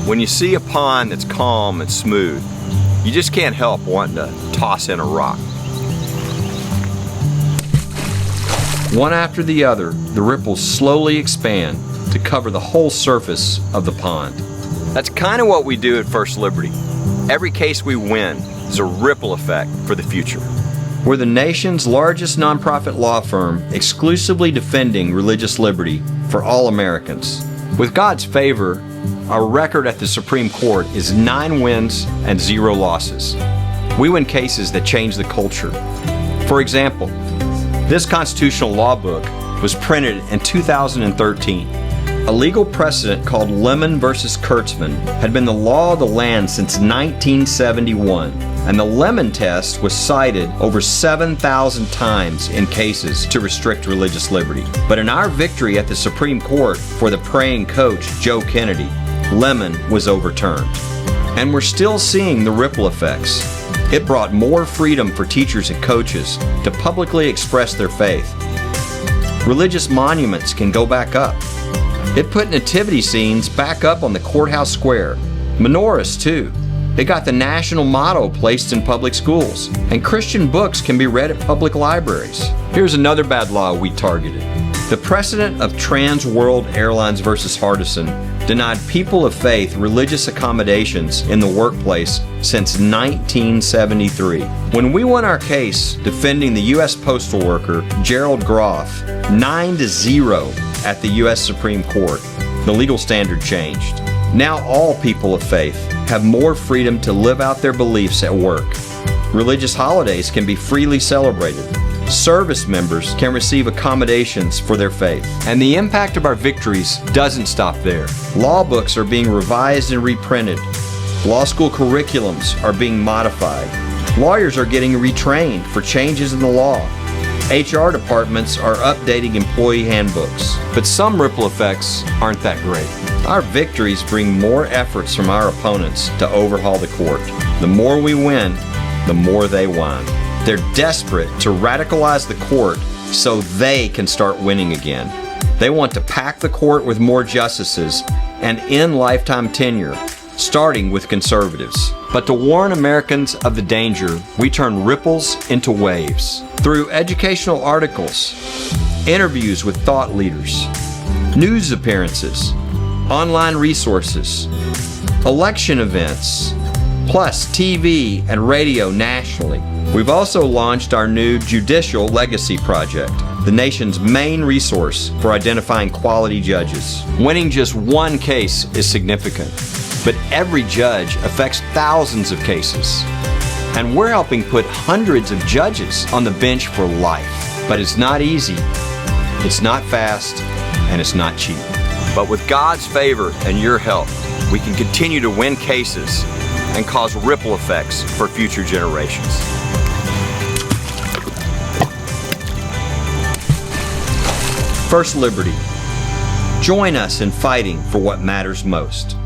When you see a pond that's calm and smooth, you just can't help wanting to toss in a rock. One after the other, the ripples slowly expand to cover the whole surface of the pond. That's kind of what we do at First Liberty. Every case we win is a ripple effect for the future. We're the nation's largest nonprofit law firm exclusively defending religious liberty for all Americans. With God's favor, our record at the Supreme Court is 9 wins and 0 losses. We win cases that change the culture. For example, this constitutional law book was printed in 2013. A legal precedent called Lemon versus Kurtzman had been the law of the land since 1971, and the Lemon test was cited over 7,000 times in cases to restrict religious liberty. But in our victory at the Supreme Court for the praying coach Joe Kennedy, Lemon was overturned. And we're still seeing the ripple effects. It brought more freedom for teachers and coaches to publicly express their faith. Religious monuments can go back up. It put nativity scenes back up on the courthouse square. Menorahs, too. It got the national motto placed in public schools. And Christian books can be read at public libraries. Here's another bad law we targeted. The precedent of Trans World Airlines versus Hardison denied people of faith religious accommodations in the workplace since 1973. When we won our case defending the U.S. postal worker Gerald Groff 9-0 at the U.S. Supreme Court, the legal standard changed. Now all people of faith have more freedom to live out their beliefs at work. Religious holidays can be freely celebrated. Service members can receive accommodations for their faith. And the impact of our victories doesn't stop there. Law books are being revised and reprinted. Law school curriculums are being modified. Lawyers are getting retrained for changes in the law. HR departments are updating employee handbooks. But some ripple effects aren't that great. Our victories bring more efforts from our opponents to overhaul the court. The more we win, the more they whine. They're desperate to radicalize the court so they can start winning again. They want to pack the court with more justices and end lifetime tenure, starting with conservatives. But to warn Americans of the danger, we turn ripples into waves. Through educational articles, interviews with thought leaders, news appearances, online resources, election events, plus TV and radio nationally. We've also launched our new Judicial Legacy Project, the nation's main resource for identifying quality judges. Winning just one case is significant, but every judge affects thousands of cases. And we're helping put hundreds of judges on the bench for life. But it's not easy, it's not fast, and it's not cheap. But with God's favor and your help, we can continue to win cases and cause ripple effects for future generations. First Liberty. Join us in fighting for what matters most.